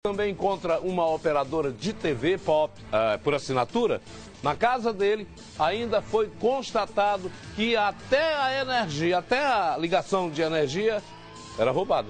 Também encontra uma operadora de TV pop por assinatura. Na casa dele ainda foi constatado que até a energia, até a ligação de energia era roubada.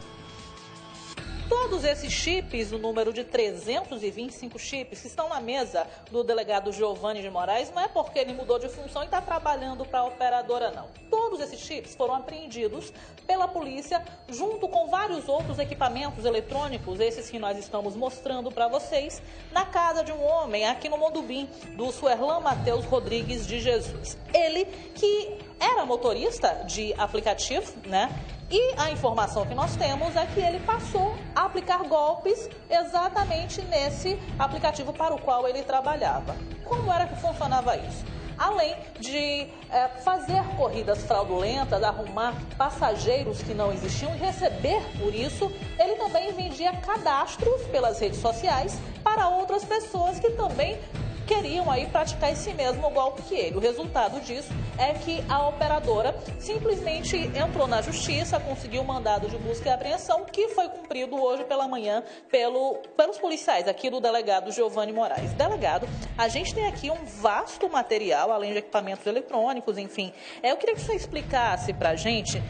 Todos esses chips, o número de 325 chips que estão na mesa do delegado Giovanni de Moraes, não é porque ele mudou de função e está trabalhando para a operadora, não. Todos esses chips foram apreendidos pela polícia, junto com vários outros equipamentos eletrônicos, esses que nós estamos mostrando para vocês, na casa de um homem aqui no Mondubim, do Suerlan Matheus Rodrigues de Jesus. Ele que era motorista de aplicativo, né? E a informação que nós temos é que ele passou a aplicar golpes exatamente nesse aplicativo para o qual ele trabalhava. Como era que funcionava isso? Além de fazer corridas fraudulentas, arrumar passageiros que não existiam e receber por isso, ele também vendia cadastros pelas redes sociais para outras pessoas que também queriam aí praticar esse mesmo golpe que ele. O resultado disso é que a operadora simplesmente entrou na justiça, conseguiu um mandado de busca e apreensão que foi cumprido hoje pela manhã pelos policiais aqui do delegado Giovanni Moraes. Delegado, a gente tem aqui um vasto material, além de equipamentos eletrônicos, enfim. Eu queria que você explicasse pra gente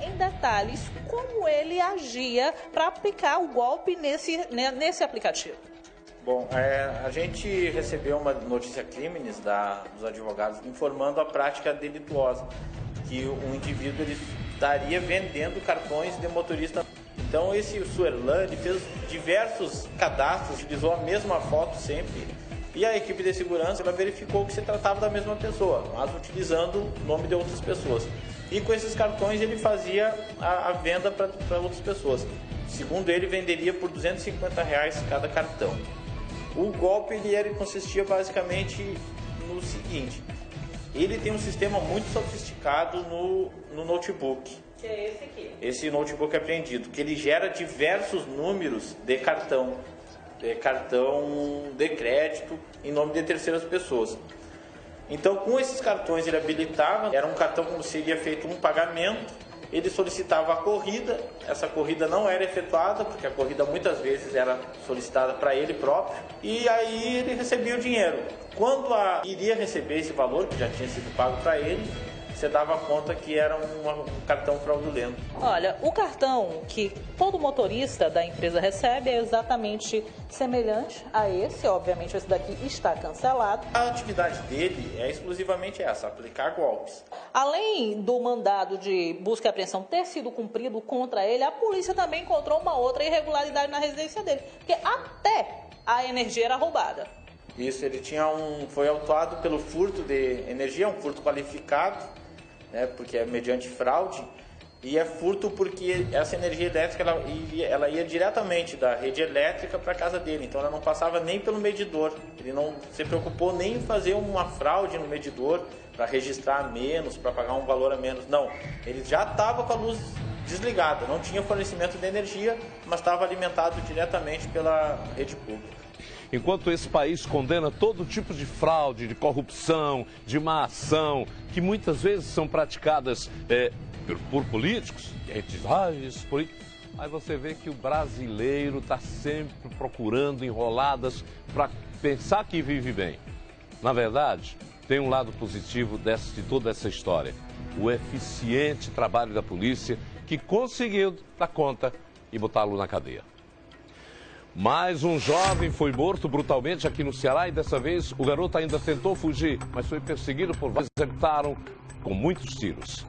em detalhes como ele agia para aplicar o golpe nesse aplicativo. Bom, a gente recebeu uma notícia crimes dos advogados informando a prática delituosa, que um indivíduo ele estaria vendendo cartões de motorista. Então esse Suerlan ele fez diversos cadastros, utilizou a mesma foto sempre, e a equipe de segurança ela verificou que se tratava da mesma pessoa, mas utilizando o nome de outras pessoas. E com esses cartões ele fazia a venda para outras pessoas. Segundo ele, venderia por R$250 cada cartão. O golpe ele consistia basicamente no seguinte: ele tem um sistema muito sofisticado no notebook. Que é esse aqui. Esse notebook apreendido, que ele gera diversos números de cartão de crédito em nome de terceiras pessoas. Então, com esses cartões ele habilitava, era um cartão como seria feito um pagamento. Ele solicitava a corrida, essa corrida não era efetuada, porque a corrida muitas vezes era solicitada para ele próprio, e aí ele recebia o dinheiro. Quando iria receber esse valor, que já tinha sido pago para ele, você dava conta que era um cartão fraudulento. Olha, o cartão que todo motorista da empresa recebe é exatamente semelhante a esse, obviamente esse daqui está cancelado. A atividade dele é exclusivamente essa, aplicar golpes. Além do mandado de busca e apreensão ter sido cumprido contra ele, a polícia também encontrou uma outra irregularidade na residência dele, porque até a energia era roubada. Isso, ele foi autuado pelo furto de energia, um furto qualificado, né, porque é mediante fraude, e é furto porque essa energia elétrica ela ia diretamente da rede elétrica para a casa dele, então ela não passava nem pelo medidor. Ele não se preocupou nem em fazer uma fraude no medidor para registrar menos, para pagar um valor a menos. Não, ele já estava com a luz desligada, não tinha fornecimento de energia, mas estava alimentado diretamente pela rede pública. Enquanto esse país condena todo tipo de fraude, de corrupção, de má ação, que muitas vezes são praticadas por políticos, e aí diz, esses políticos. Aí você vê que o brasileiro está sempre procurando enroladas para pensar que vive bem. Na verdade, tem um lado positivo de toda essa história. O eficiente trabalho da polícia que conseguiu dar conta e botá-lo na cadeia. Mais um jovem foi morto brutalmente aqui no Ceará e dessa vez o garoto ainda tentou fugir, mas foi perseguido por vários que executaram com muitos tiros.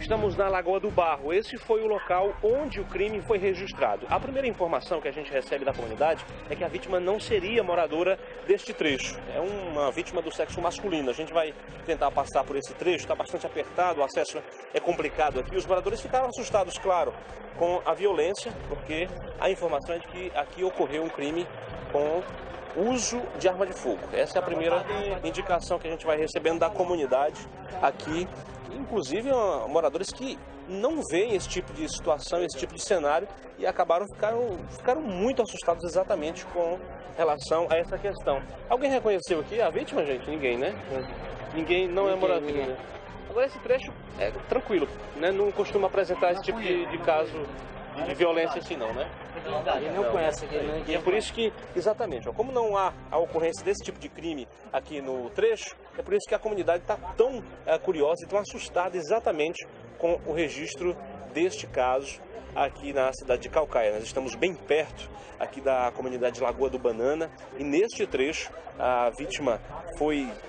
Estamos na Lagoa do Barro. Esse foi o local onde o crime foi registrado. A primeira informação que a gente recebe da comunidade é que a vítima não seria moradora deste trecho. É uma vítima do sexo masculino. A gente vai tentar passar por esse trecho, está bastante apertado, o acesso é complicado aqui. Os moradores ficaram assustados, claro, com a violência, porque a informação é de que aqui ocorreu um crime com uso de arma de fogo. Essa é a primeira indicação que a gente vai recebendo da comunidade aqui. Inclusive moradores que não veem esse tipo de situação, esse tipo de cenário e ficaram muito assustados exatamente com relação a essa questão. Alguém reconheceu aqui a vítima, gente? Ninguém, né? Ninguém não é morador. Né? Agora esse trecho é tranquilo, né? Não costuma apresentar esse tipo de caso de violência assim não, né? Ele não conhece aqui, né? E é por isso que, exatamente, ó, como não há a ocorrência desse tipo de crime aqui no trecho, é por isso que a comunidade está tão curiosa e tão assustada exatamente com o registro deste caso aqui na cidade de Caucaia. Nós estamos bem perto aqui da comunidade Lagoa do Banana e neste trecho a vítima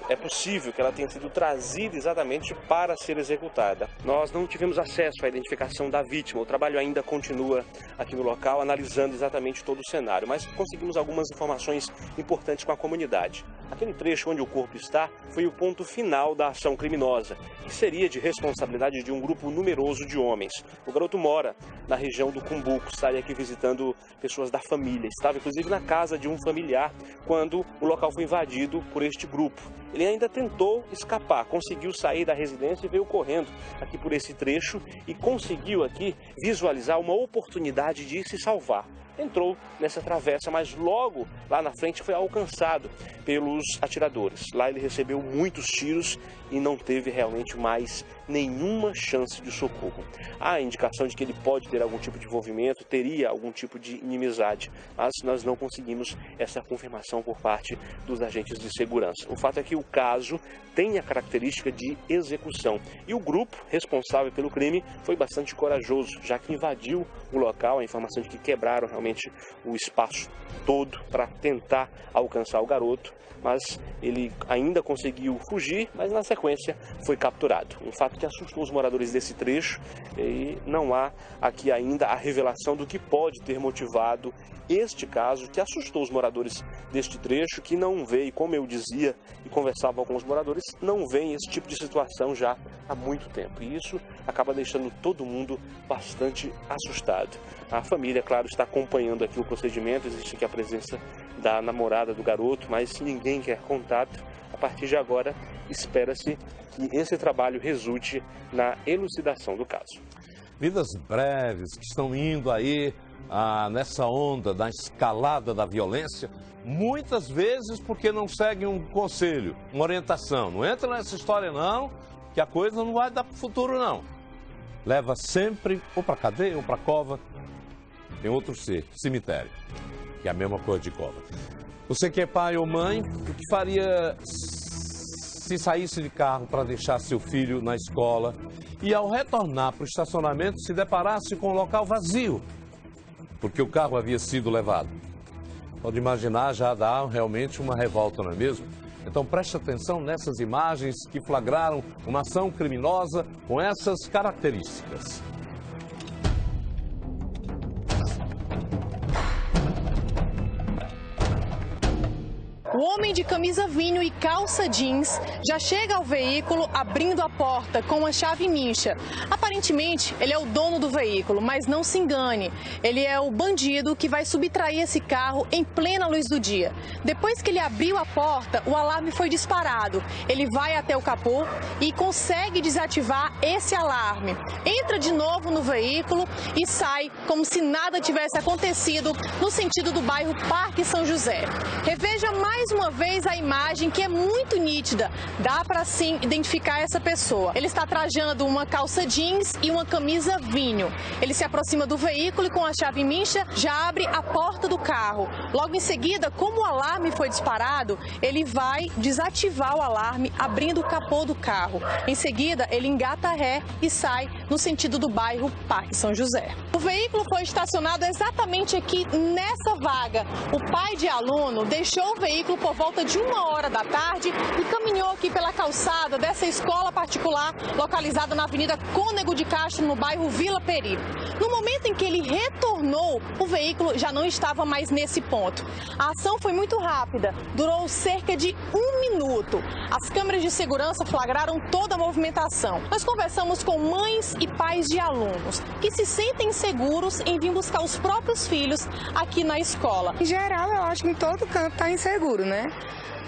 é possível que ela tenha sido trazida exatamente para ser executada. Nós não tivemos acesso à identificação da vítima, o trabalho ainda continua aqui no local, analisando exatamente todo o cenário, mas conseguimos algumas informações importantes com a comunidade. Aquele trecho onde o corpo está foi o ponto final da ação criminosa, que seria de responsabilidade de um grupo numeroso de homens. O garoto mora na região do Cumbuco, estaria aqui visitando pessoas da família, estava inclusive na casa de um familiar quando o local foi invadido por este grupo. Ele ainda tentou escapar, conseguiu sair da residência e veio correndo aqui por esse trecho e conseguiu aqui visualizar uma oportunidade de se salvar. Entrou nessa travessa, mas logo lá na frente foi alcançado pelos atiradores. Lá ele recebeu muitos tiros e não teve realmente mais nenhuma chance de socorro. Há a indicação de que ele pode ter algum tipo de envolvimento, teria algum tipo de inimizade, mas nós não conseguimos essa confirmação por parte dos agentes de segurança. O fato é que o caso tem a característica de execução e o grupo responsável pelo crime foi bastante corajoso, já que invadiu o local, a informação de que quebraram realmente o espaço todo para tentar alcançar o garoto, mas ele ainda conseguiu fugir, mas na sequência foi capturado. Um fato que assustou os moradores desse trecho e não há aqui ainda a revelação do que pode ter motivado este caso, que assustou os moradores deste trecho, que não vê, como eu dizia e conversava com os moradores, não vê esse tipo de situação já há muito tempo. E isso acaba deixando todo mundo bastante assustado. A família, claro, está acompanhando aqui o procedimento, existe aqui a presença da namorada do garoto, mas ninguém quer contato. A partir de agora, espera-se que esse trabalho resulte na elucidação do caso. Vidas breves que estão indo aí nessa onda da escalada da violência, muitas vezes porque não seguem um conselho, uma orientação. Não entra nessa história não, que a coisa não vai dar para o futuro não. Leva sempre ou para cadeia ou para cova. Tem outro cemitério, que é a mesma coisa de cova. Você que é pai ou mãe, o que faria se saísse de carro para deixar seu filho na escola e ao retornar para o estacionamento se deparasse com o local vazio, porque o carro havia sido levado? Pode imaginar, já dá realmente uma revolta, não é mesmo? Então preste atenção nessas imagens que flagraram uma ação criminosa com essas características. O homem de camisa vinho e calça jeans já chega ao veículo abrindo a porta com uma chave mincha. Aparentemente, ele é o dono do veículo, mas não se engane. Ele é o bandido que vai subtrair esse carro em plena luz do dia. Depois que ele abriu a porta, o alarme foi disparado. Ele vai até o capô e consegue desativar esse alarme. Entra de novo no veículo e sai como se nada tivesse acontecido no sentido do bairro Parque São José. Reveja mais uma vez a imagem, que é muito nítida. Dá para sim identificar essa pessoa. Ele está trajando uma calça jeans e uma camisa vinho. Ele se aproxima do veículo e com a chave mincha já abre a porta do carro. Logo em seguida, como o alarme foi disparado, ele vai desativar o alarme abrindo o capô do carro. Em seguida, ele engata ré e sai no sentido do bairro Parque São José. O veículo foi estacionado exatamente aqui nessa vaga. O pai de aluno deixou o veículo por volta de 1h da tarde e caminhou aqui pela calçada dessa escola particular localizada na Avenida Cônego de Castro, no bairro Vila Peri. No momento em que ele retornou, o veículo já não estava mais nesse ponto. A ação foi muito rápida, durou cerca de 1 minuto. As câmeras de segurança flagraram toda a movimentação. Nós conversamos com mães e pais de alunos que se sentem seguros em vir buscar os próprios filhos aqui na escola. Em geral, eu acho que em todo canto está inseguro, né?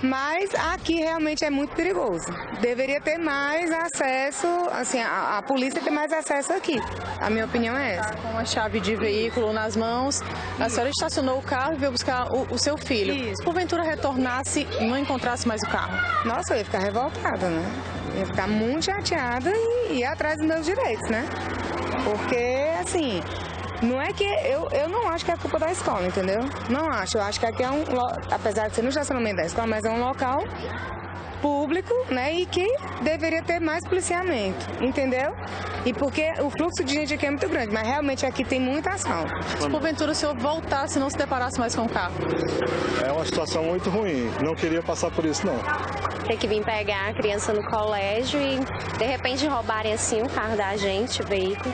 Mas aqui realmente é muito perigoso. Deveria ter mais acesso, assim, a polícia ter mais acesso aqui. A minha opinião é essa. Com a chave de veículo nas mãos, a senhora estacionou o carro e veio buscar o seu filho. Isso. Se porventura retornasse e não encontrasse mais o carro? Nossa, eu ia ficar revoltada, né? Eu ia ficar muito chateada e ir atrás dos meus direitos, né? Porque, assim, Não é que eu não acho que é culpa da escola, entendeu? Não acho. Eu acho que aqui é apesar de ser no estacionamento da escola, mas é um local público, né, e que deveria ter mais policiamento, entendeu? E porque o fluxo de gente aqui é muito grande, mas realmente aqui tem muita ação. Se porventura o senhor voltasse e não se deparasse mais com o carro? É uma situação muito ruim, não queria passar por isso não. Ter que vir pegar a criança no colégio e de repente roubarem assim o carro da gente, o veículo.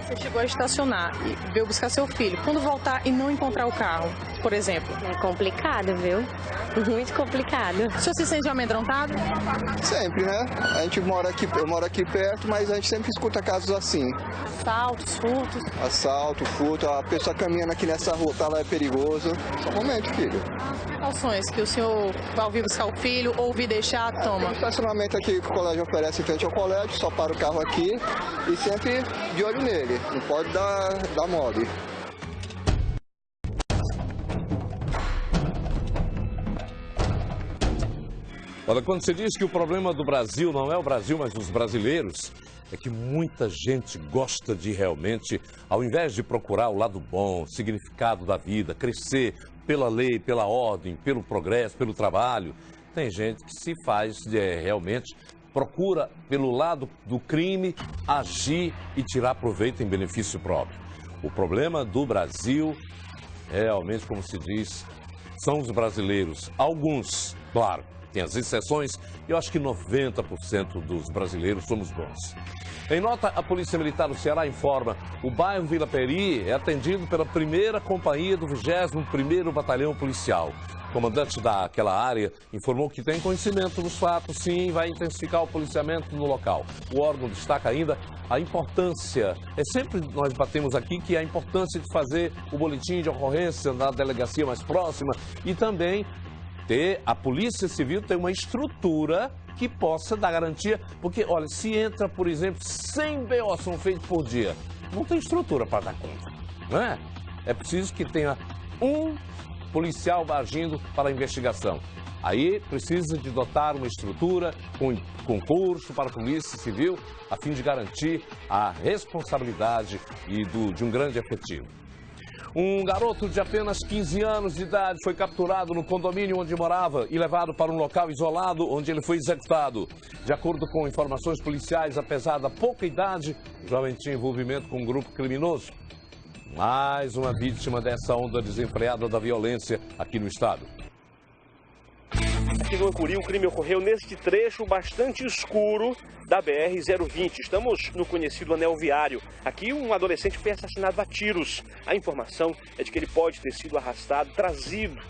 Você chegou a estacionar e veio buscar seu filho. Quando voltar e não encontrar o carro, por exemplo? É complicado, viu? Muito complicado. O senhor se sente amedrontado? Sempre, né? A gente mora aqui, eu moro aqui perto, mas a gente sempre escuta casos assim. Assaltos, furtos? Assalto, furto, a pessoa caminhando aqui nessa rua, tá lá, é perigoso. Só um momento, filho. Precauções que o senhor, ao vir buscar o filho ou vir deixar, toma? O estacionamento aqui que o colégio oferece em frente ao colégio, só para o carro aqui e sempre de olho nele. Não pode dar mole. Olha, quando você diz que o problema do Brasil não é o Brasil, mas os brasileiros, é que muita gente gosta de realmente, ao invés de procurar o lado bom, o significado da vida, crescer pela lei, pela ordem, pelo progresso, pelo trabalho, tem gente que se faz realmente, procura pelo lado do crime, agir e tirar proveito em benefício próprio. O problema do Brasil, realmente, como se diz, são os brasileiros. Alguns, claro, tem as exceções, e eu acho que 90% dos brasileiros somos bons. Em nota, a Polícia Militar do Ceará informa: o bairro Vila Peri é atendido pela 1ª Companhia do 21º Batalhão Policial. O comandante daquela área informou que tem conhecimento dos fatos, sim, vai intensificar o policiamento no local. O órgão destaca ainda a importância, sempre nós batemos aqui, que a importância de fazer o boletim de ocorrência na delegacia mais próxima e também a Polícia Civil ter uma estrutura que possa dar garantia, porque, olha, se entra, por exemplo, 100 BO são feitos por dia, não tem estrutura para dar conta, não é? É preciso que tenha um policial agindo para a investigação. Aí precisa de dotar uma estrutura com concurso para a Polícia Civil, a fim de garantir a responsabilidade de um grande efetivo. Um garoto de apenas 15 anos de idade foi capturado no condomínio onde morava e levado para um local isolado onde ele foi executado. De acordo com informações policiais, apesar da pouca idade, o jovem tinha envolvimento com um grupo criminoso. Mais uma vítima dessa onda desenfreada da violência aqui no estado. Aqui no Ancuri, o crime ocorreu neste trecho bastante escuro da BR-020. Estamos no conhecido anel viário. Aqui um adolescente foi assassinado a tiros. A informação é de que ele pode ter sido arrastado, trazido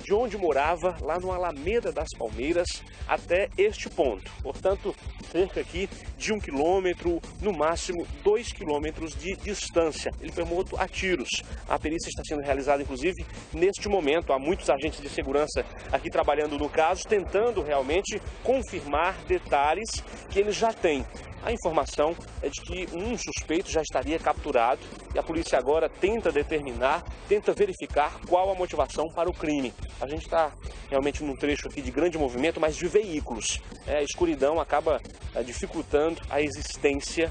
de onde morava, lá no Alameda das Palmeiras, até este ponto. Portanto, cerca aqui de 1 quilômetro, no máximo 2 quilômetros de distância. Ele foi morto a tiros. A perícia está sendo realizada, inclusive, neste momento. Há muitos agentes de segurança aqui trabalhando no caso, tentando realmente confirmar detalhes que eles já têm. A informação é de que um suspeito já estaria capturado e a polícia agora tenta determinar, tenta verificar qual a motivação para o crime. A gente está realmente num trecho aqui de grande movimento, mas de veículos. A escuridão acaba dificultando a existência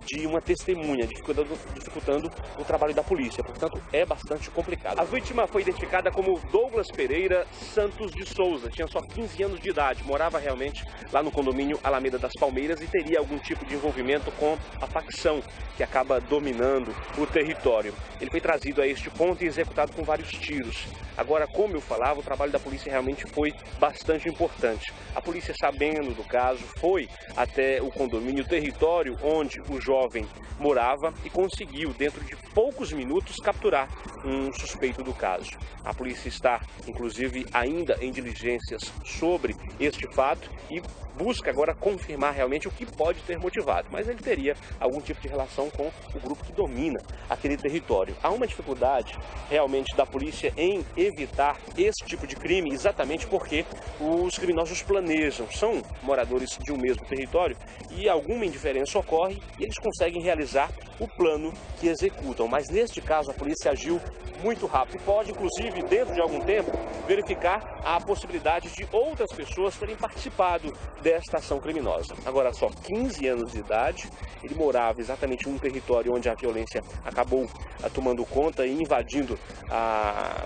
de uma testemunha, dificultando o trabalho da polícia. Portanto, é bastante complicado. A vítima foi identificada como Douglas Pereira Santos de Souza. Tinha só 15 anos de idade, morava realmente lá no condomínio Alameda das Palmeiras e teria algum tipo de envolvimento com a facção que acaba dominando o território. Ele foi trazido a este ponto e executado com vários tiros. Agora, como eu falava, o trabalho da polícia realmente foi bastante importante. A polícia, sabendo do caso, foi até o condomínio, o território onde o jovem morava e conseguiu, dentro de poucos minutos, capturar um suspeito do caso. A polícia está, inclusive, ainda em diligências sobre este fato e busca agora confirmar realmente o que pode ter motivado, mas ele teria algum tipo de relação com o grupo que domina aquele território. Há uma dificuldade realmente da polícia em evitar esse tipo de crime, exatamente porque os criminosos planejam, são moradores de um mesmo território e alguma indiferença ocorre e eles conseguem realizar o plano que executam. Mas neste caso a polícia agiu muito rápido. E pode, inclusive, dentro de algum tempo, verificar a possibilidade de outras pessoas terem participado desta ação criminosa. Agora, só 15 anos de idade, ele morava exatamente num território onde a violência acabou tomando conta e invadindo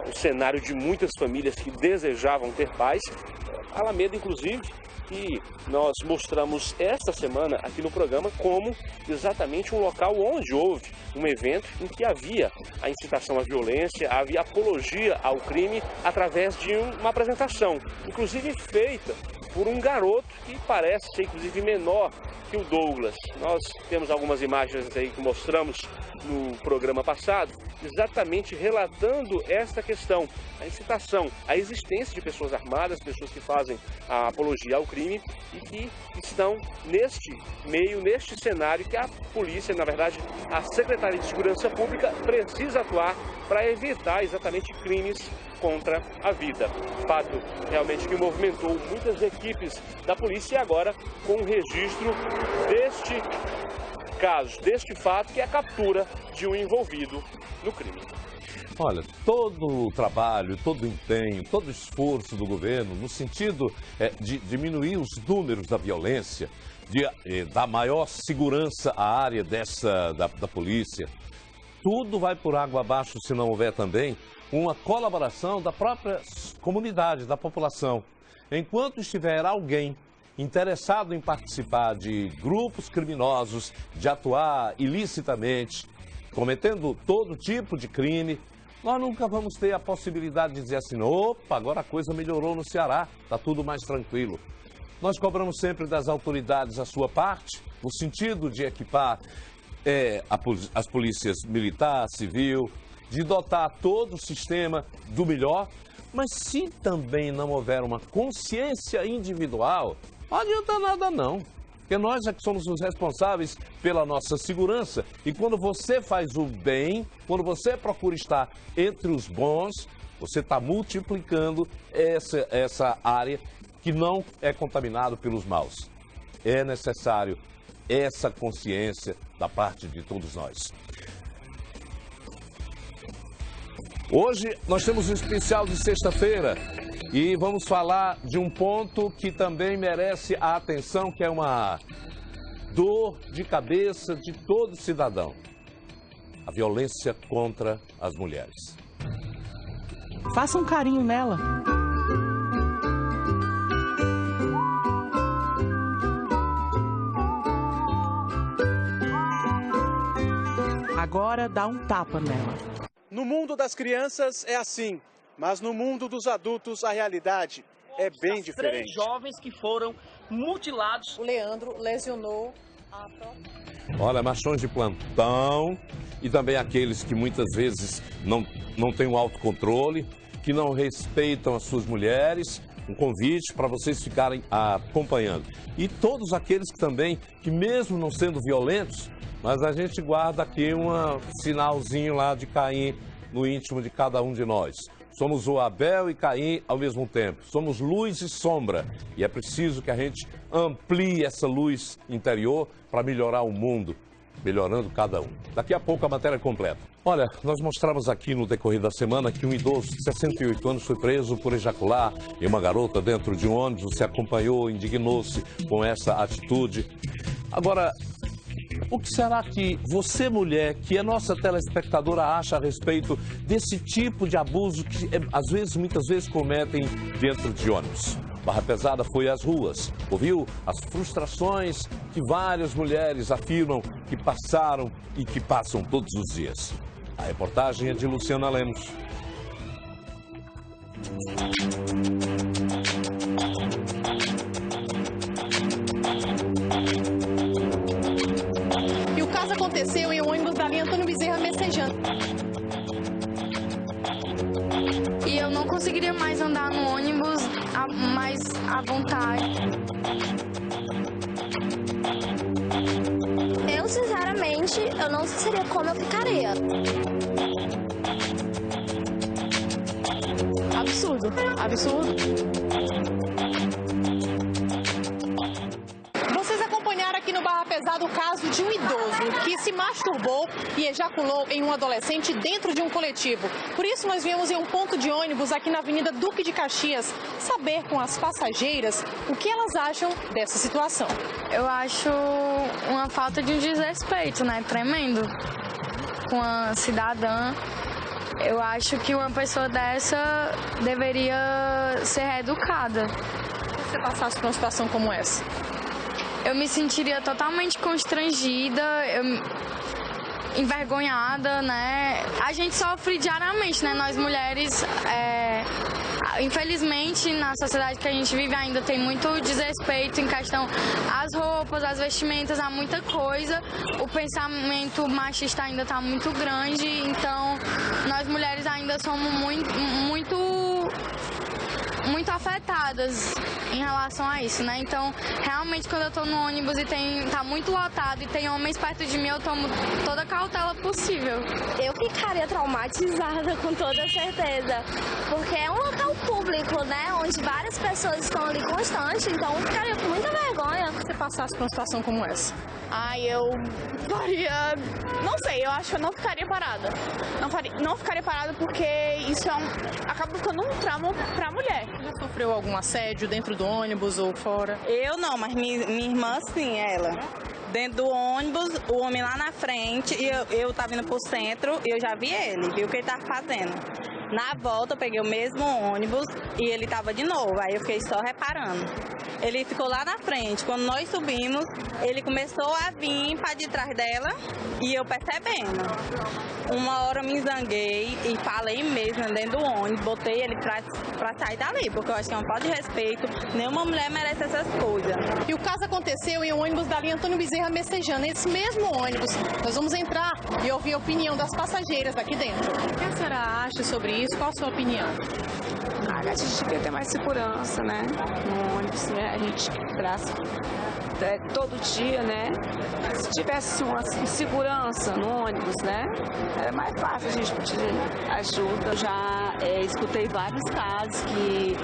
o cenário de muitas famílias que desejavam ter paz. Alameda, inclusive, que nós mostramos esta semana aqui no programa como exatamente um local onde houve um evento em que havia a incitação à violência, havia apologia ao crime através de uma apresentação, inclusive feita por um garoto que parece ser inclusive menor que o Douglas. Nós temos algumas imagens aí que mostramos no programa passado, exatamente relatando esta questão, a incitação, a existência de pessoas armadas, pessoas que fazem a apologia ao crime e que estão neste meio, neste cenário que a polícia, na verdade, a Secretaria de Segurança Pública precisa atuar para evitar exatamente crimes contra a vida. Fato realmente que movimentou muitas equipes da polícia e agora com o registro deste caso, deste fato, que é a captura de um envolvido no crime. Olha, todo o trabalho, todo o empenho, todo o esforço do governo no sentido de diminuir os números da violência, de dar maior segurança à área da polícia, tudo vai por água abaixo se não houver também uma colaboração da própria comunidade, da população. Enquanto estiver alguém interessado em participar de grupos criminosos, de atuar ilicitamente, cometendo todo tipo de crime, nós nunca vamos ter a possibilidade de dizer assim, opa, agora a coisa melhorou no Ceará, está tudo mais tranquilo. Nós cobramos sempre das autoridades a sua parte, no sentido de equipar as polícias militar, civil, de dotar todo o sistema do melhor, mas se também não houver uma consciência individual, não adianta nada não, porque nós é que somos os responsáveis pela nossa segurança. E quando você faz o bem, quando você procura estar entre os bons, você está multiplicando essa área que não é contaminada pelos maus. É necessário essa consciência da parte de todos nós. Hoje nós temos um especial de sexta-feira e vamos falar de um ponto que também merece a atenção, que é uma dor de cabeça de todo cidadão. A violência contra as mulheres. Faça um carinho nela. Agora dá um tapa nela. No mundo das crianças é assim, mas no mundo dos adultos a realidade é bem diferente. 3 jovens que foram mutilados. O Leandro lesionou a própria... Olha, machões de plantão e também aqueles que muitas vezes não têm o autocontrole, que não respeitam as suas mulheres. Um convite para vocês ficarem acompanhando. E todos aqueles que também, que mesmo não sendo violentos, mas a gente guarda aqui um sinalzinho lá de Caim no íntimo de cada um de nós. Somos o Abel e Caim ao mesmo tempo. Somos luz e sombra. E é preciso que a gente amplie essa luz interior para melhorar o mundo, melhorando cada um. Daqui a pouco a matéria completa. Olha, nós mostramos aqui no decorrer da semana que um idoso de 68 anos foi preso por ejacular em uma garota dentro de um ônibus, se acompanhou, indignou-se com essa atitude. Agora, o que será que você, mulher, que é nossa telespectadora, acha a respeito desse tipo de abuso que, muitas vezes, cometem dentro de ônibus? Barra Pesada foi às ruas, ouviu as frustrações que várias mulheres afirmam que passaram e que passam todos os dias. A reportagem é de Luciana Lemos. E o caso aconteceu em um ônibus da linha Antônio Bezerra Messejana. E eu não conseguiria mais andar no ônibus mais à vontade. Eu, sinceramente, eu não seria como eu ficaria. Absurdo, absurdo. Vocês acompanharam aqui no Barra Pesada o caso de um idoso que se masturbou e ejaculou em um adolescente dentro de um coletivo. Por isso nós viemos em um ponto de ônibus aqui na Avenida Duque de Caxias saber com as passageiras o que elas acham dessa situação. Eu acho uma falta de desrespeito, né? Tremendo. Com a cidadã. Eu acho que uma pessoa dessa deveria ser reeducada. Se você passasse por uma situação como essa? Eu me sentiria totalmente constrangida, envergonhada, né? A gente sofre diariamente, né? Nós mulheres, infelizmente, na sociedade que a gente vive ainda tem muito desrespeito em questão às roupas, às vestimentas, há muita coisa. O pensamento machista ainda está muito grande, então nós mulheres ainda somos muito afetadas em relação a isso, né? Então, realmente, quando eu tô no ônibus e tá muito lotado e tem homens perto de mim, eu tomo toda a cautela possível. Eu ficaria traumatizada com toda certeza, porque é um local público, né? Onde várias pessoas estão ali constantes, então eu ficaria com muita vergonha. Se você passasse por uma situação como essa? Eu faria... Não sei, eu acho que eu não ficaria parada. Não ficaria parada porque isso acaba ficando um trauma pra mulher. Você já sofreu algum assédio dentro do ônibus ou fora? Eu não, mas minha irmã sim, ela. Dentro do ônibus, o homem lá na frente, e eu tava indo pro centro e eu já vi ele, vi o que ele tava fazendo. Na volta eu peguei o mesmo ônibus e ele tava de novo, aí eu fiquei só reparando. Ele ficou lá na frente, quando nós subimos, ele começou a vir para de trás dela e eu percebendo. Uma hora eu me zanguei e falei mesmo dentro do ônibus, botei ele pra sair dali, porque eu acho que é uma falta de respeito, nenhuma mulher merece essas coisas. E o caso aconteceu em um ônibus da linha Antônio Bezerra Messejana, esse mesmo ônibus. Nós vamos entrar e ouvir a opinião das passageiras aqui dentro. O que a senhora acha sobre isso? Qual a sua opinião? A gente devia ter mais segurança, né? No ônibus, né? A gente traça todo dia, né? Se tivesse uma segurança no ônibus, né? Era mais fácil a gente pedir ajuda. Eu já escutei vários casos que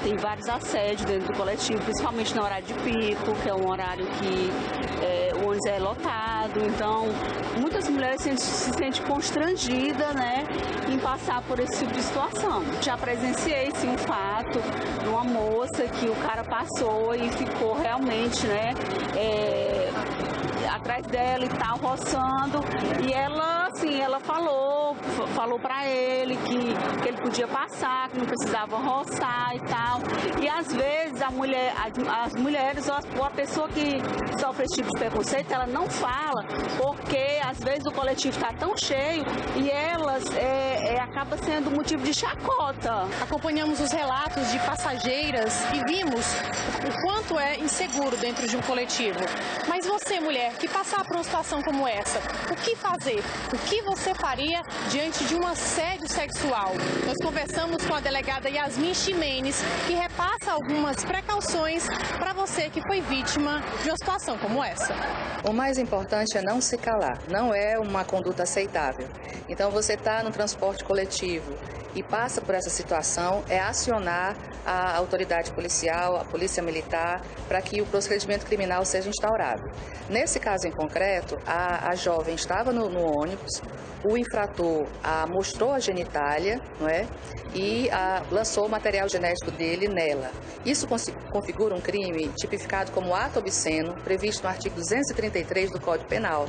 tem vários assédios dentro do coletivo, principalmente no horário de pico, que é um horário que o ônibus é lotado. Então, muitas mulheres se sentem constrangidas, né? Em passar por esse tipo de situação. Já presenciei, sim, um fato de uma moça que o cara passou e ficou realmente, né, atrás dela e tal, roçando, e ela, assim, ela falou pra ele que ele podia passar, que não precisava roçar e tal, e às vezes as mulheres ou a pessoa que sofre esse tipo de preconceito, ela não fala, porque às vezes o coletivo está tão cheio e elas acaba sendo motivo de chacota. Acompanhamos os relatos de passageiras e vimos o quanto é inseguro dentro de um coletivo. Mas você, mulher, que passar por uma situação como essa, o que fazer? O que você faria diante de um assédio sexual? Nós conversamos com a delegada Yasmin Ximenes, que repassa algumas precauções para você que foi vítima de uma situação como essa. O mais importante é não se calar, não é uma conduta aceitável. Então você está no transporte coletivo e passa por essa situação, é acionar a autoridade policial, a polícia militar, para que o procedimento criminal seja instaurado. Nesse caso em concreto, a jovem estava no ônibus, o infrator mostrou a genitália, não é? E lançou o material genético dele nela. Isso configura um crime tipificado como ato obsceno, previsto no artigo 233 do Código Penal.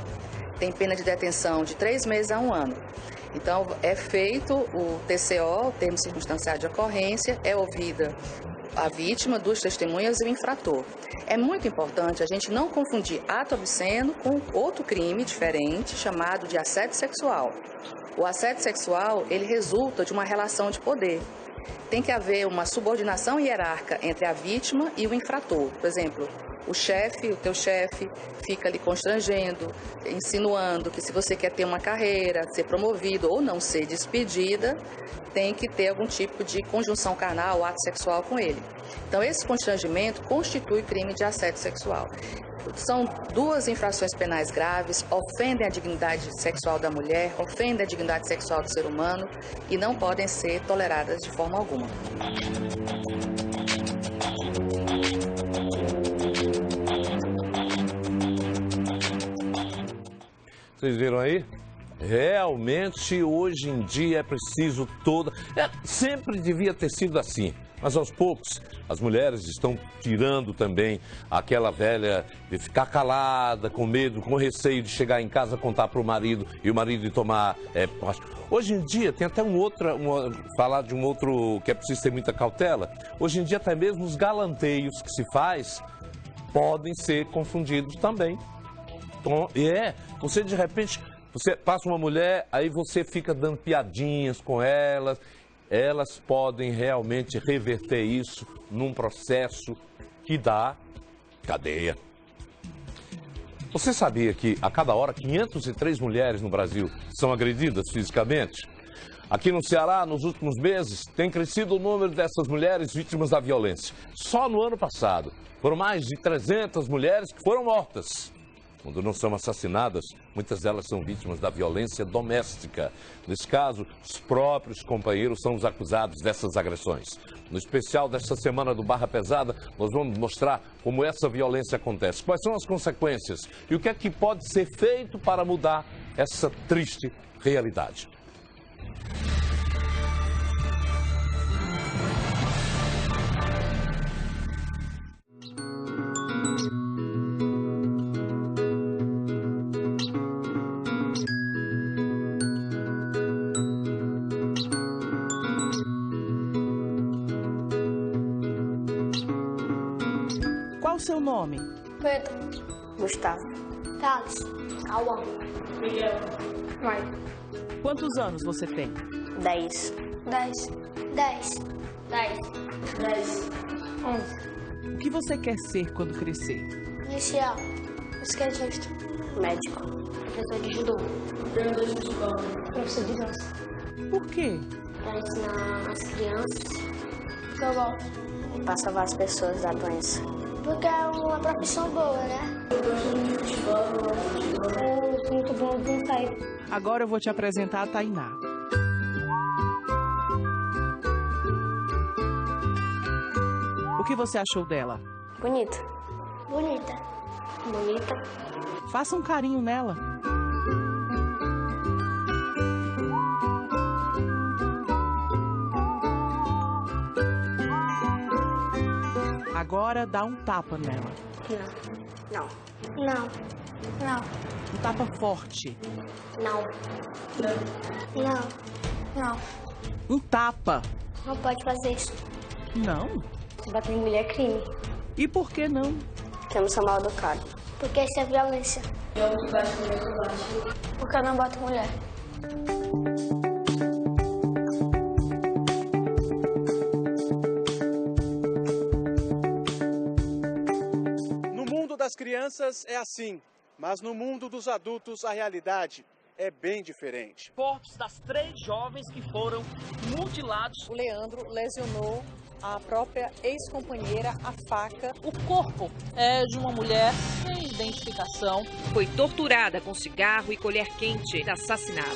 Tem pena de detenção de 3 meses a 1 ano. Então, é feito o TCO, o termo circunstanciado de ocorrência, é ouvida a vítima, 2 testemunhas e o infrator. É muito importante a gente não confundir ato obsceno com outro crime diferente, chamado de assédio sexual. O assédio sexual, ele resulta de uma relação de poder. Tem que haver uma subordinação hierárquica entre a vítima e o infrator. Por exemplo, o teu chefe, fica ali constrangendo, insinuando que se você quer ter uma carreira, ser promovido ou não ser despedida, tem que ter algum tipo de conjunção carnal, ato sexual com ele. Então, esse constrangimento constitui crime de assédio sexual. São 2 infrações penais graves, ofendem a dignidade sexual da mulher, ofendem a dignidade sexual do ser humano e não podem ser toleradas de forma alguma. Vocês viram aí? Realmente, hoje em dia é preciso toda... sempre devia ter sido assim, mas aos poucos as mulheres estão tirando também aquela velha de ficar calada, com medo, com receio de chegar em casa, contar para o marido e o marido tomar... Hoje em dia tem até falar de um outro que é preciso ter muita cautela. Hoje em dia até mesmo os galanteios que se faz podem ser confundidos também. Então, você de repente... Você passa uma mulher, aí você fica dando piadinhas com elas. Elas podem realmente reverter isso num processo que dá cadeia. Você sabia que a cada hora 503 mulheres no Brasil são agredidas fisicamente? Aqui no Ceará, nos últimos meses, tem crescido o número dessas mulheres vítimas da violência. Só no ano passado, foram mais de 300 mulheres que foram mortas. Quando não são assassinadas, muitas delas são vítimas da violência doméstica. Nesse caso, os próprios companheiros são os acusados dessas agressões. No especial desta semana do Barra Pesada, nós vamos mostrar como essa violência acontece, quais são as consequências e o que é que pode ser feito para mudar essa triste realidade. Qual o seu nome? Pedro. Gustavo. Thales. Cauã. Miguel. Maio. Quantos anos você tem? 10. 10. 10. 10. 10. 11. O que você quer ser quando crescer? Policial. Skatista. Médico. Professor de judô. Treinador de futebol. Professor de dança. Por quê? Para ensinar as crianças. Que eu gosto. E para salvar as pessoas da doença. Porque é uma profissão boa, né? Eu gosto muito de futebol. Eu sou muito bom de sair. Agora eu vou te apresentar a Tainá. O que você achou dela? Bonita. Bonita. Bonita. Faça um carinho nela. Agora dá um tapa nela. Não. Não. Não. Um tapa forte. Não. Não. Não. Um tapa. Não pode fazer isso. Não. Se bater em mulher é crime. E por que não? Porque eu não sou mal educado. Porque isso é violência. Porque eu não boto mulher. Das crianças é assim, mas no mundo dos adultos a realidade é bem diferente. Corpos das 3 jovens que foram mutilados. O Leandro lesionou a própria ex-companheira a faca. O corpo é de uma mulher sem identificação. Foi torturada com cigarro e colher quente e assassinada.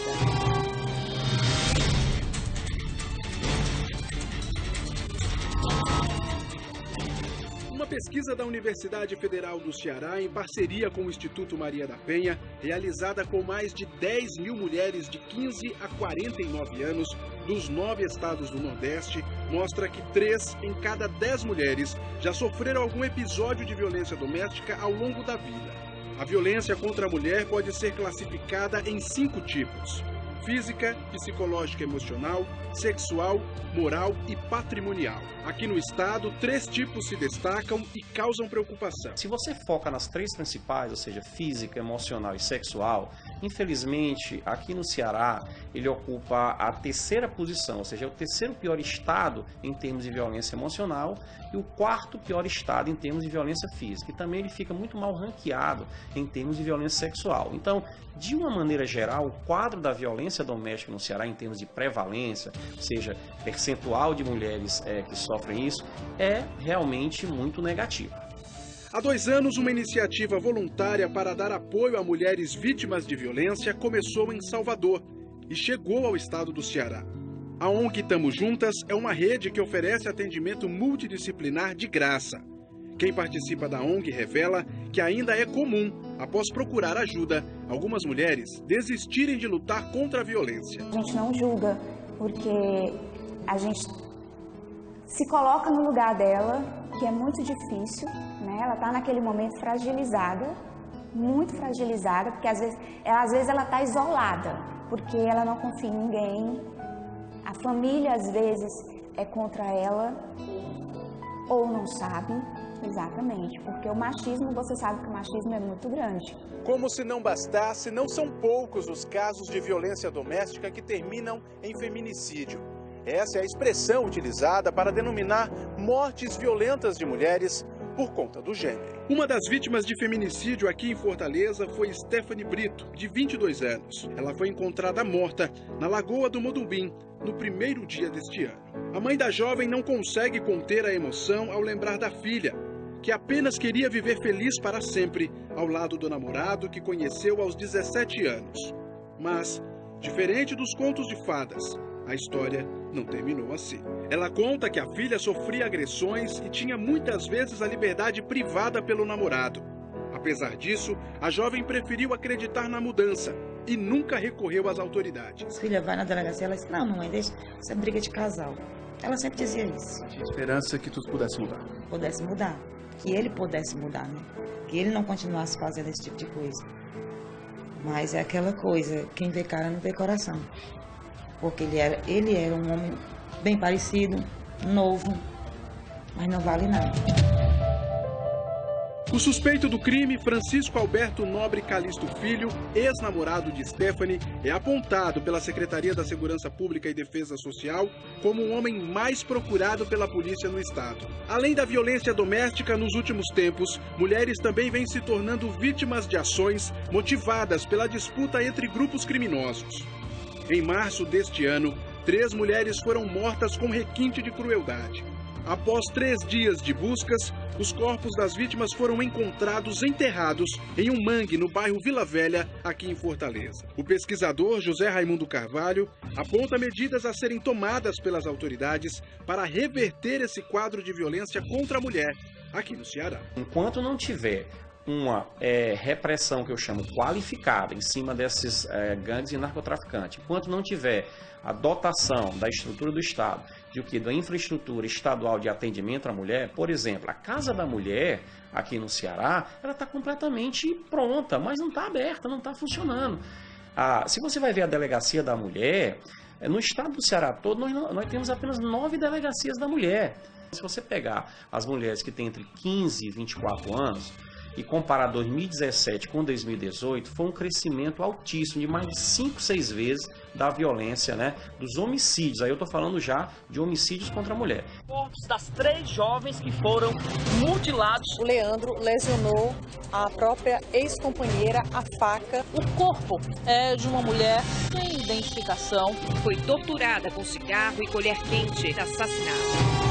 Uma pesquisa da Universidade Federal do Ceará, em parceria com o Instituto Maria da Penha, realizada com mais de 10 mil mulheres de 15 a 49 anos dos 9 estados do Nordeste, mostra que 3 em cada 10 mulheres já sofreram algum episódio de violência doméstica ao longo da vida. A violência contra a mulher pode ser classificada em 5 tipos: física, psicológica, emocional, sexual, moral e patrimonial. Aqui no estado, 3 tipos se destacam e causam preocupação. Se você foca nas 3 principais, ou seja, física, emocional e sexual, infelizmente, aqui no Ceará, ele ocupa a 3ª posição, ou seja, é o 3º pior estado em termos de violência emocional e o 4º pior estado em termos de violência física. E também ele fica muito mal ranqueado em termos de violência sexual. Então, de uma maneira geral, o quadro da violência doméstica no Ceará, em termos de prevalência, ou seja, percentual de mulheres que sofrem isso, é realmente muito negativo. Há 2 anos, uma iniciativa voluntária para dar apoio a mulheres vítimas de violência começou em Salvador e chegou ao estado do Ceará. A ONG Tamo Juntas é uma rede que oferece atendimento multidisciplinar de graça. Quem participa da ONG revela que ainda é comum, após procurar ajuda, algumas mulheres desistirem de lutar contra a violência. A gente não julga, porque a gente se coloca no lugar dela, que é muito difícil, né? Ela está naquele momento fragilizada, muito fragilizada, porque às vezes ela está isolada, porque ela não confia em ninguém, a família às vezes é contra ela, ou não sabe, exatamente, porque o machismo, você sabe que o machismo é muito grande. Como se não bastasse, não são poucos os casos de violência doméstica que terminam em feminicídio. Essa é a expressão utilizada para denominar mortes violentas de mulheres por conta do gênero. Uma das vítimas de feminicídio aqui em Fortaleza foi Stephanie Brito, de 22 anos. Ela foi encontrada morta na Lagoa do Mudumbim, no primeiro dia deste ano. A mãe da jovem não consegue conter a emoção ao lembrar da filha, que apenas queria viver feliz para sempre ao lado do namorado que conheceu aos 17 anos. Mas, diferente dos contos de fadas, a história não terminou assim. Ela conta que a filha sofria agressões e tinha muitas vezes a liberdade privada pelo namorado. Apesar disso, a jovem preferiu acreditar na mudança e nunca recorreu às autoridades. A filha vai na delegacia, ela diz, não, mamãe, deixa, isso é briga de casal. Ela sempre dizia isso. Tinha esperança que tudo pudesse mudar. Pudesse mudar. Que ele pudesse mudar, né? Que ele não continuasse fazendo esse tipo de coisa. Mas é aquela coisa, quem vê cara não vê coração. Porque ele era um homem bem parecido, novo, mas não vale nada. O suspeito do crime, Francisco Alberto Nobre Calisto Filho, ex-namorado de Stephanie, é apontado pela Secretaria da Segurança Pública e Defesa Social como o homem mais procurado pela polícia no estado. Além da violência doméstica, nos últimos tempos, mulheres também vêm se tornando vítimas de ações motivadas pela disputa entre grupos criminosos. Em março deste ano, 3 mulheres foram mortas com requinte de crueldade. Após 3 dias de buscas, os corpos das vítimas foram encontrados enterrados em um mangue no bairro Vila Velha, aqui em Fortaleza. O pesquisador José Raimundo Carvalho aponta medidas a serem tomadas pelas autoridades para reverter esse quadro de violência contra a mulher aqui no Ceará. Enquanto não tiver uma repressão que eu chamo qualificada em cima desses gangues de narcotraficantes, enquanto não tiver a dotação da estrutura do Estado, da infraestrutura estadual de atendimento à mulher, por exemplo, a Casa da Mulher, aqui no Ceará, ela está completamente pronta, mas não está aberta, não está funcionando. Se você vai ver a Delegacia da Mulher, no estado do Ceará todo, nós temos apenas 9 delegacias da mulher. Se você pegar as mulheres que têm entre 15 e 24 anos, e comparar 2017 com 2018, foi um crescimento altíssimo, de mais de 5, 6 vezes da violência, né, dos homicídios. Aí eu estou falando já de homicídios contra a mulher. Corpos das 3 jovens que foram mutilados. O Leandro lesionou a própria ex-companheira, a faca. O corpo é de uma mulher sem identificação. Foi torturada com cigarro e colher quente, assassinada.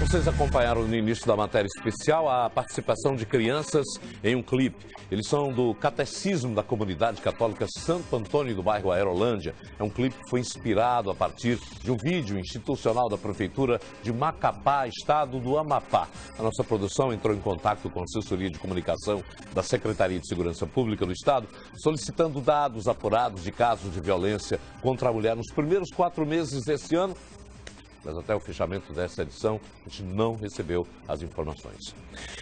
Vocês acompanharam no início da matéria especial a participação de crianças em um clipe. Eles são do Catecismo da Comunidade Católica Santo Antônio do bairro Aerolândia. É um clipe que foi inspirado a partir de um vídeo institucional da Prefeitura de Macapá, estado do Amapá. A nossa produção entrou em contato com a assessoria de comunicação da Secretaria de Segurança Pública do Estado, solicitando dados apurados de casos de violência contra a mulher nos primeiros 4 meses desse ano. Mas até o fechamento dessa edição, a gente não recebeu as informações.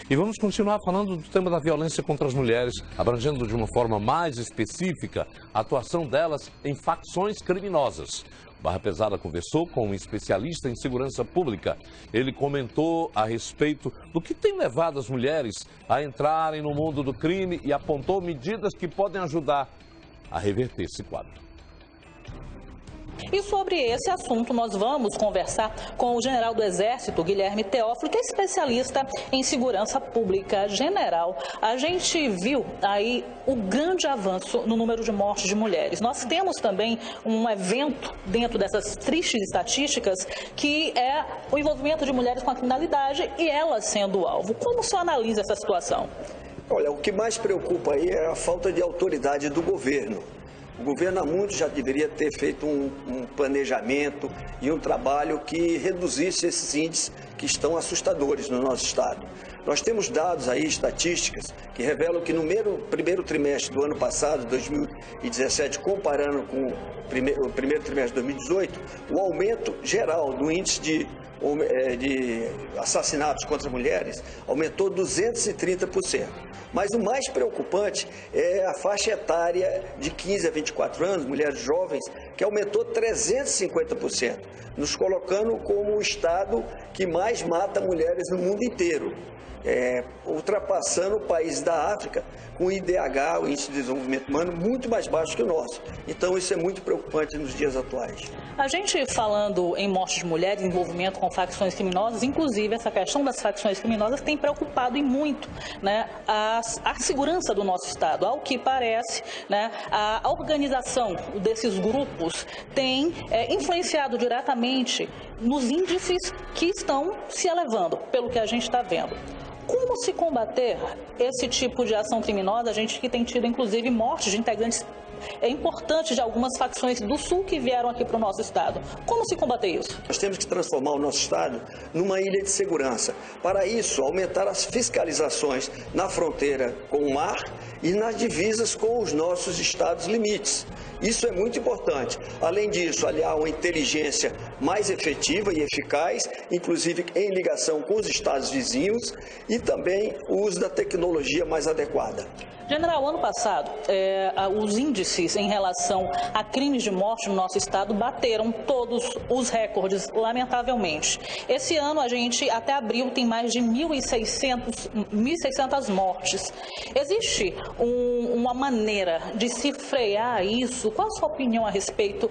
E vamos continuar falando do tema da violência contra as mulheres, abrangendo de uma forma mais específica a atuação delas em facções criminosas. Barra Pesada conversou com um especialista em segurança pública. Ele comentou a respeito do que tem levado as mulheres a entrarem no mundo do crime e apontou medidas que podem ajudar a reverter esse quadro. E sobre esse assunto nós vamos conversar com o general do Exército, Guilherme Teófilo, que é especialista em segurança pública. General, a gente viu aí o grande avanço no número de mortes de mulheres. Nós temos também um evento dentro dessas tristes estatísticas que é o envolvimento de mulheres com a criminalidade e elas sendo alvo. Como o senhor analisa essa situação? Olha, o que mais preocupa aí é a falta de autoridade do governo. O governo há muito já deveria ter feito um planejamento e um trabalho que reduzisse esses índices que estão assustadores no nosso estado. Nós temos dados aí, estatísticas, que revelam que no primeiro trimestre do ano passado, 2017, comparando com o primeiro trimestre de 2018, o aumento geral do índice de assassinatos contra mulheres aumentou 230%. Mas o mais preocupante é a faixa etária de 15 a 24 anos, mulheres jovens, que aumentou 350%, nos colocando como o estado que mais mata mulheres no mundo inteiro. Ultrapassando países da África com o IDH, o Índice de Desenvolvimento Humano, muito mais baixo que o nosso. Então isso é muito preocupante nos dias atuais. A gente falando em morte de mulheres, envolvimento com facções criminosas, inclusive essa questão das facções criminosas tem preocupado e muito, né, a segurança do nosso estado. Ao que parece, né, a organização desses grupos tem influenciado diretamente nos índices que estão se elevando, pelo que a gente está vendo. Como se combater esse tipo de ação criminosa? A gente que tem tido, inclusive, mortes de integrantes importantes de algumas facções do Sul que vieram aqui para o nosso estado. Como se combater isso? Nós temos que transformar o nosso estado numa ilha de segurança. Para isso, aumentar as fiscalizações na fronteira com o mar e nas divisas com os nossos estados limites. Isso é muito importante. Além disso, aliar uma inteligência mais efetiva e eficaz, inclusive em ligação com os estados vizinhos, e também o uso da tecnologia mais adequada. General, ano passado, os índices em relação a crimes de morte no nosso estado bateram todos os recordes, lamentavelmente. Esse ano, a gente, até abril, tem mais de 1.600 mortes. Existe uma maneira de se frear isso? Qual a sua opinião a respeito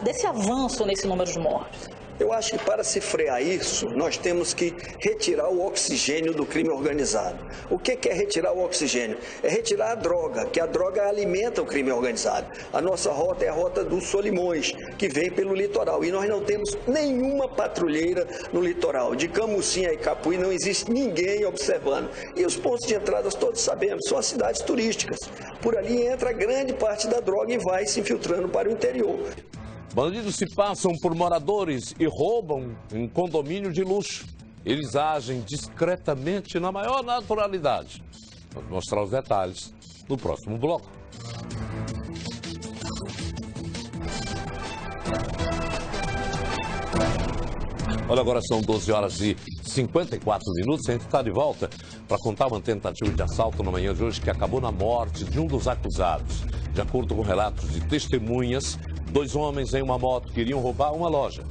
desse avanço nesse número de mortes? Eu acho que para se frear isso, nós temos que retirar o oxigênio do crime organizado. O que é retirar o oxigênio? É retirar a droga, que a droga alimenta o crime organizado. A nossa rota é a rota dos Solimões, que vem pelo litoral. E nós não temos nenhuma patrulheira no litoral. De Camusim a Icapuí não existe ninguém observando. E os pontos de entrada, todos sabemos, são as cidades turísticas. Por ali entra grande parte da droga e vai se infiltrando para o interior. Bandidos se passam por moradores e roubam em condomínio de luxo. Eles agem discretamente na maior naturalidade. Vamos mostrar os detalhes no próximo bloco. Olha, agora são 12 horas e 54 minutos. A gente está de volta para contar uma tentativa de assalto na manhã de hoje que acabou na morte de um dos acusados. De acordo com relatos de testemunhas, 2 homens em uma moto queriam roubar uma loja.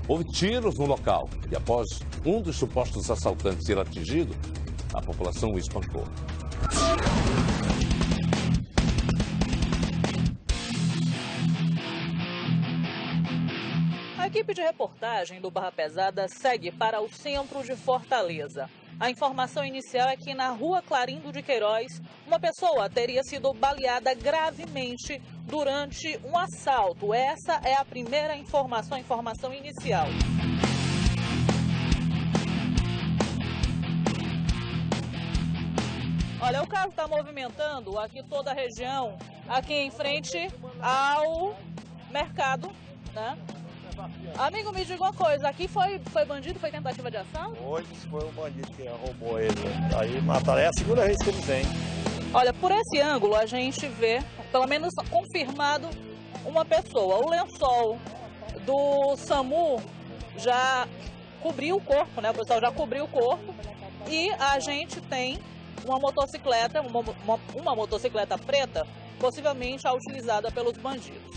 Houve tiros no local e após um dos supostos assaltantes ser atingido, a população o espancou. A equipe de reportagem do Barra Pesada segue para o centro de Fortaleza. A informação inicial é que na rua Clarindo de Queiroz, uma pessoa teria sido baleada gravemente durante um assalto. Essa é a primeira informação inicial. Olha, o carro está movimentando aqui toda a região, aqui em frente ao mercado, né? Amigo, me diga uma coisa, aqui foi bandido, foi tentativa de ação? Hoje foi um bandido que roubou ele. Aí mataram, é a segunda vez que ele vem. Olha, por esse ângulo a gente vê, pelo menos confirmado, uma pessoa. O lençol do SAMU já cobriu o corpo, né? O pessoal já cobriu o corpo. E a gente tem uma motocicleta, uma motocicleta preta, possivelmente a utilizada pelos bandidos.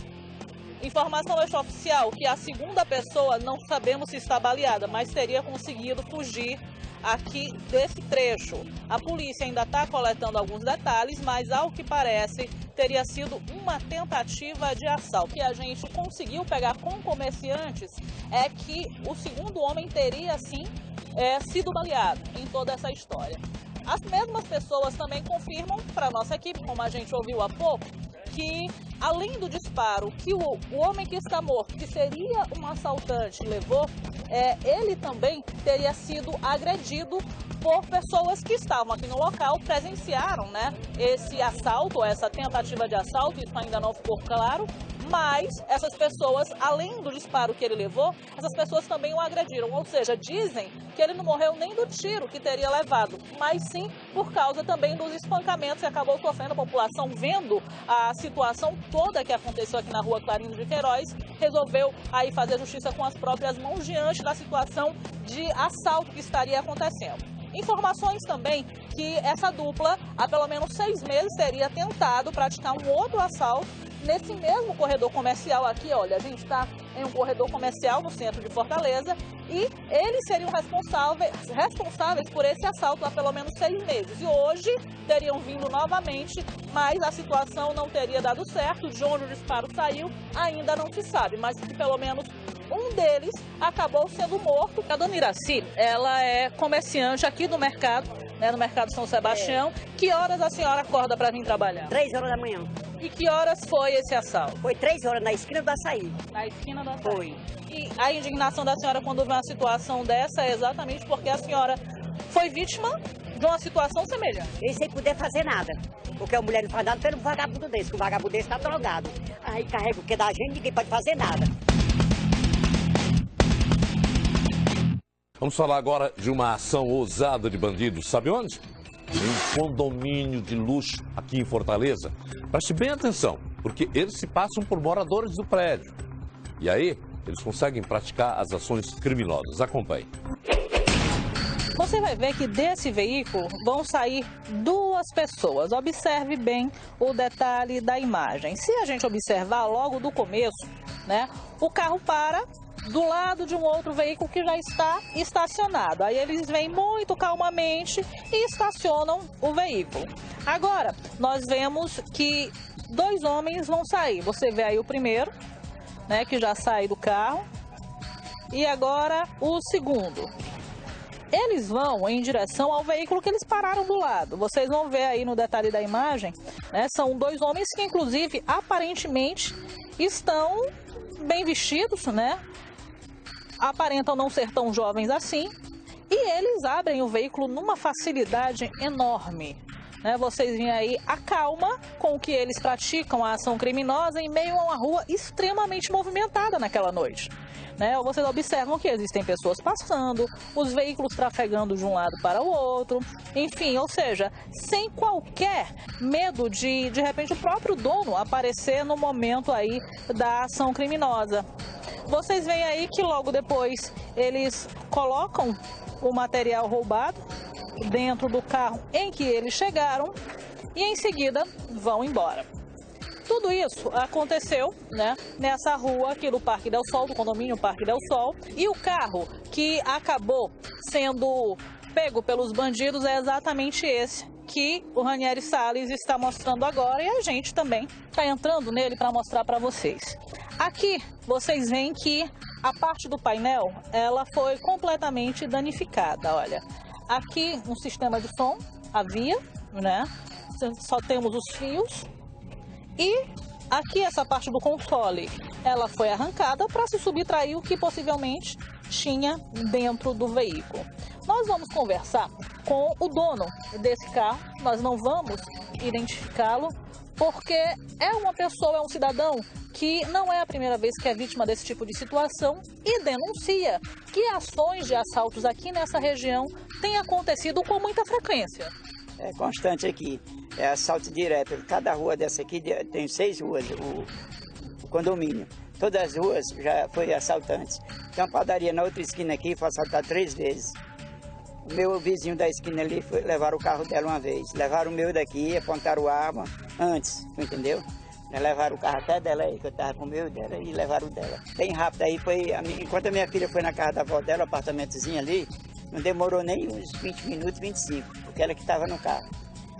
Informação extraoficial que a segunda pessoa não sabemos se está baleada, mas teria conseguido fugir aqui desse trecho. A polícia ainda está coletando alguns detalhes, mas ao que parece teria sido uma tentativa de assalto. O que a gente conseguiu pegar com comerciantes é que o segundo homem teria sim sido baleado em toda essa história. As mesmas pessoas também confirmam para a nossa equipe, como a gente ouviu há pouco, que, além do disparo que o homem que está morto, que seria um assaltante, levou, ele também teria sido agredido por pessoas que estavam aqui no local, presenciaram, né, esse assalto, essa tentativa de assalto, isso ainda não ficou claro, mas essas pessoas, além do disparo que ele levou, essas pessoas também o agrediram, ou seja, dizem que ele não morreu nem do tiro que teria levado, mas sim por causa também dos espancamentos que acabou sofrendo. A população, vendo a situação toda que aconteceu aqui na rua Clarindo de Queiroz, resolveu aí fazer justiça com as próprias mãos diante da situação de assalto que estaria acontecendo. Informações também que essa dupla, há pelo menos 6 meses, teria tentado praticar um outro assalto nesse mesmo corredor comercial aqui. Olha, a gente está em um corredor comercial no centro de Fortaleza e eles seriam responsáveis por esse assalto há pelo menos 6 meses. E hoje teriam vindo novamente, mas a situação não teria dado certo. De onde o disparo saiu ainda não se sabe, mas que pelo menos um deles acabou sendo morto. A dona Iraci, ela é comerciante aqui do mercado, né, no Mercado São Sebastião. Que horas a senhora acorda para vir trabalhar? 3 horas da manhã. E que horas foi esse assalto? Foi 3 horas, na esquina do Açaí. Na esquina do Açaí. Foi. E a indignação da senhora quando vê uma situação dessa é exatamente porque a senhora foi vítima de uma situação semelhante. E sem poder fazer nada. Porque a mulher não faz nada pelo vagabundo desse, que o vagabundo desse está drogado. Aí carrega o que da gente, ninguém pode fazer nada. Vamos falar agora de uma ação ousada de bandidos. Sabe onde? Em um condomínio de luxo aqui em Fortaleza. Preste bem atenção, porque eles se passam por moradores do prédio. E aí, eles conseguem praticar as ações criminosas. Acompanhe. Você vai ver que desse veículo vão sair 2 pessoas. Observe bem o detalhe da imagem. Se a gente observar logo do começo, né, o carro para do lado de um outro veículo que já está estacionado. Aí eles vêm muito calmamente e estacionam o veículo. Agora, nós vemos que 2 homens vão sair. Você vê aí o primeiro, né, que já sai do carro. E agora o segundo. Eles vão em direção ao veículo que eles pararam do lado. Vocês vão ver aí no detalhe da imagem, né, são 2 homens que, inclusive, aparentemente estão bem vestidos, né? Aparentam não ser tão jovens assim, e eles abrem o veículo numa facilidade enorme. Né? Vocês veem aí a calma com que eles praticam a ação criminosa em meio a uma rua extremamente movimentada naquela noite. Né? Vocês observam que existem pessoas passando, os veículos trafegando de um lado para o outro, enfim, ou seja, sem qualquer medo de repente, o próprio dono aparecer no momento aí da ação criminosa. Vocês veem aí que logo depois eles colocam o material roubado dentro do carro em que eles chegaram e em seguida vão embora. Tudo isso aconteceu, né, nessa rua aqui do Parque del Sol, do condomínio Parque del Sol, e o carro que acabou sendo pego pelos bandidos é exatamente esse que o Ranieri Salles está mostrando agora, e a gente também está entrando nele para mostrar para vocês. Aqui vocês veem que a parte do painel ela foi completamente danificada. Olha, aqui um sistema de som havia, né? Só temos os fios. E aqui essa parte do console, ela foi arrancada para se subtrair o que possivelmente tinha dentro do veículo. Nós vamos conversar com o dono desse carro, nós não vamos identificá-lo, porque é uma pessoa, é um cidadão que não é a primeira vez que é vítima desse tipo de situação e denuncia que ações de assaltos aqui nessa região têm acontecido com muita frequência. É constante aqui, é assalto direto. Cada rua dessa aqui tem 6 ruas, o condomínio. Todas as ruas já foi assaltantes. Tem uma padaria na outra esquina aqui, foi assaltada 3 vezes. O meu vizinho da esquina ali levaram o carro dela uma vez. Levaram o meu daqui, apontaram a arma antes, entendeu? Levaram o carro até dela aí, que eu estava com o meu dela, e levaram o dela. Bem rápido aí, enquanto a minha filha foi na casa da avó dela, o apartamentozinho ali, não demorou nem uns 20 minutos, 25, porque ela que estava no carro.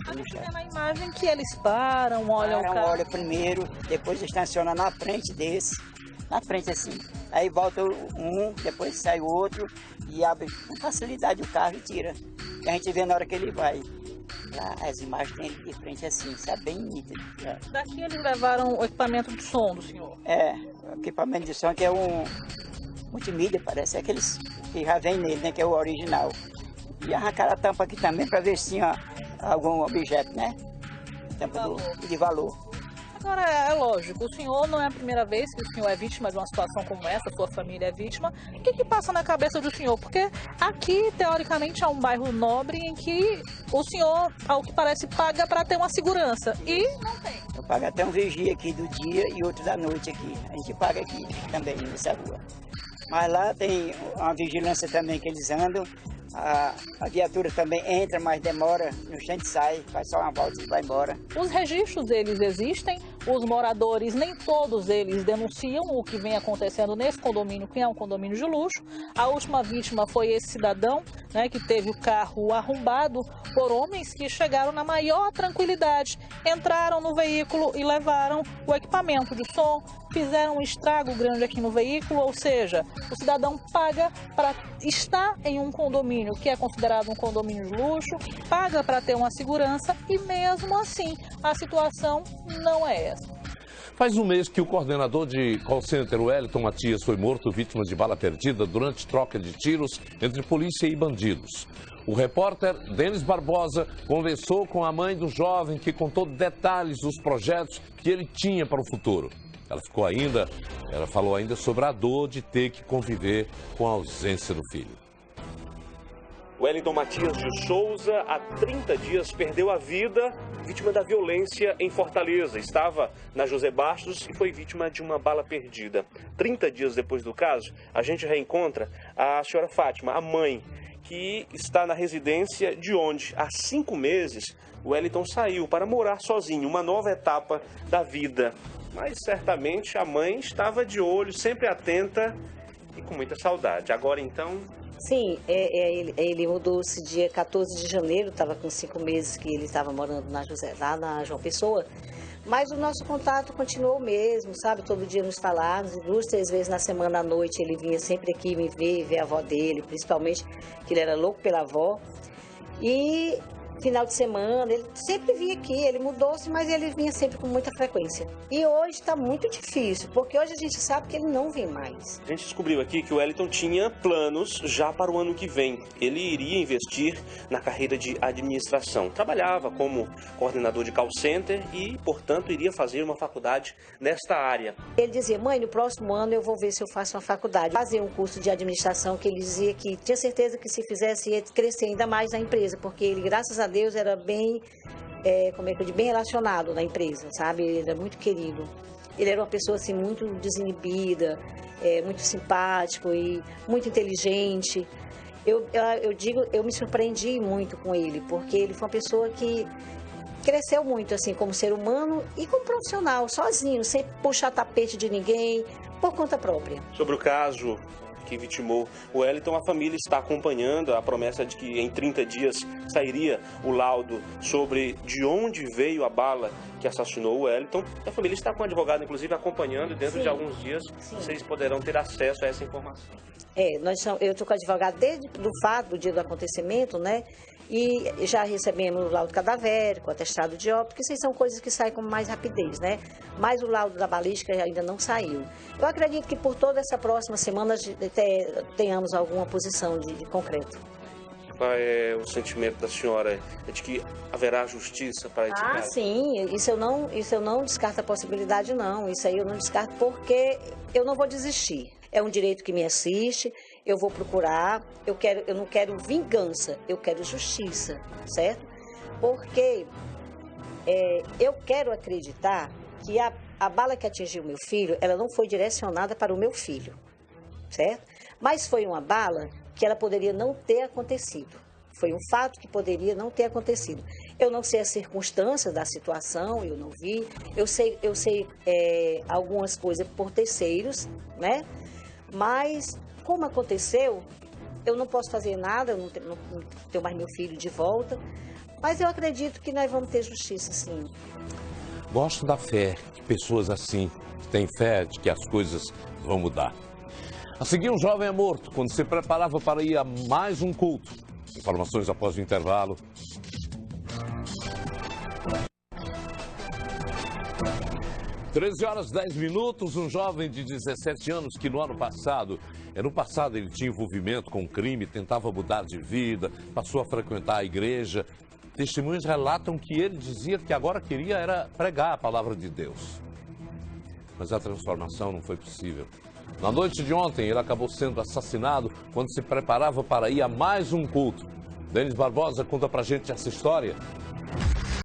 A gente vê na imagem que eles param, olham o carro. Olha primeiro, depois estaciona na frente desse, na frente assim. Aí volta um, depois sai o outro e abre com facilidade o carro e tira. E a gente vê na hora que ele vai lá, as imagens tem de frente assim, sabe, bem nítido. Daqui eles levaram o equipamento de som do senhor? É, o equipamento de som que é um multimídia, parece, é aqueles que já vem nele, né, que é o original. E arrancaram a tampa aqui também para ver se tinha algum objeto, né? Tampa de valor. Agora, é lógico, o senhor não é a primeira vez que o senhor é vítima de uma situação como essa, sua família é vítima. O que passa na cabeça do senhor? Porque aqui, teoricamente, é um bairro nobre em que o senhor, ao que parece, paga para ter uma segurança. E não tem. Eu pago até um vigia aqui do dia e outro da noite aqui. A gente paga aqui também, nessa rua. Mas lá tem uma vigilância também que eles andam. A viatura também entra, mas demora, no instante sai, faz só uma volta e vai embora. Os registros, eles existem, os moradores, nem todos eles denunciam o que vem acontecendo nesse condomínio, que é um condomínio de luxo. A última vítima foi esse cidadão, né, que teve o carro arrombado por homens que chegaram na maior tranquilidade, entraram no veículo e levaram o equipamento de som, fizeram um estrago grande aqui no veículo, ou seja, o cidadão paga para estar em um condomínio que é considerado um condomínio de luxo, paga para ter uma segurança e mesmo assim a situação não é essa. Faz um mês que o coordenador de call center, Wellington Matias, foi morto vítima de bala perdida durante troca de tiros entre polícia e bandidos. O repórter Denis Barbosa conversou com a mãe do jovem que contou detalhes dos projetos que ele tinha para o futuro. Ela falou ainda sobre a dor de ter que conviver com a ausência do filho. Wellington Matias de Souza, há 30 dias, perdeu a vida, vítima da violência em Fortaleza. Estava na José Bastos e foi vítima de uma bala perdida. 30 dias depois do caso, a gente reencontra a senhora Fátima, a mãe, que está na residência de onde, há 5 meses, o Wellington saiu para morar sozinho, uma nova etapa da vida. Mas certamente a mãe estava de olho, sempre atenta e com muita saudade. Agora então... Sim, ele mudou-se dia 14 de janeiro, estava com 5 meses que ele estava morando lá na João Pessoa. Mas o nosso contato continuou o mesmo, sabe? Todo dia nos falávamos, 2, 3 vezes na semana à noite ele vinha sempre aqui me ver a avó dele, principalmente que ele era louco pela avó. E final de semana, ele sempre vinha aqui, ele mudou-se, mas ele vinha sempre com muita frequência. E hoje está muito difícil, porque hoje a gente sabe que ele não vem mais. A gente descobriu aqui que o Wellington tinha planos já para o ano que vem. Ele iria investir na carreira de administração. Trabalhava como coordenador de call center e, portanto, iria fazer uma faculdade nesta área. Ele dizia, mãe, no próximo ano eu vou ver se eu faço uma faculdade. Fazer um curso de administração, que ele dizia que tinha certeza que se fizesse ia crescer ainda mais na empresa, porque ele, graças a Deus, era bem, bem relacionado na empresa, sabe? Ele era muito querido. Ele era uma pessoa assim muito desinibida, muito simpático e muito inteligente. Eu me surpreendi muito com ele, porque ele foi uma pessoa que cresceu muito assim como ser humano e como profissional, sozinho, sem puxar tapete de ninguém, por conta própria. Sobre o caso que vitimou o Wellington, a família está acompanhando a promessa de que em 30 dias sairia o laudo sobre de onde veio a bala que assassinou o Wellington. A família está com o advogado, inclusive, acompanhando, e dentro de alguns dias vocês poderão ter acesso a essa informação. Eu estou com o advogado desde do dia do acontecimento, né? E já recebemos o laudo cadavérico, o atestado de óbito, que são coisas que saem com mais rapidez, né? Mas o laudo da balística ainda não saiu. Eu acredito que por toda essa próxima semana tenhamos alguma posição de concreto. Qual é o sentimento da senhora? É de que haverá justiça para esse caso? Sim, isso eu não descarto a possibilidade, não. Isso aí eu não descarto porque eu não vou desistir. É um direito que me assiste, eu vou procurar, eu não quero vingança, eu quero justiça, certo? Porque eu quero acreditar que a bala que atingiu meu filho, ela não foi direcionada para o meu filho, certo? Mas foi uma bala que ela poderia não ter acontecido. Foi um fato que poderia não ter acontecido. Eu não sei as circunstâncias da situação, eu não vi. Eu sei algumas coisas por terceiros, né? Mas, como aconteceu, eu não posso fazer nada, eu não tenho mais meu filho de volta. Mas eu acredito que nós vamos ter justiça, sim. Gosto da fé de pessoas assim, que têm fé de que as coisas vão mudar. A seguir, um jovem é morto quando se preparava para ir a mais um culto. Informações após o intervalo. 13 horas 10 minutos, um jovem de 17 anos que no ano passado ele tinha envolvimento com crime, tentava mudar de vida, passou a frequentar a igreja. Testemunhas relatam que ele dizia que agora queria era pregar a palavra de Deus. Mas a transformação não foi possível. Na noite de ontem, ele acabou sendo assassinado quando se preparava para ir a mais um culto. Denis Barbosa conta pra gente essa história.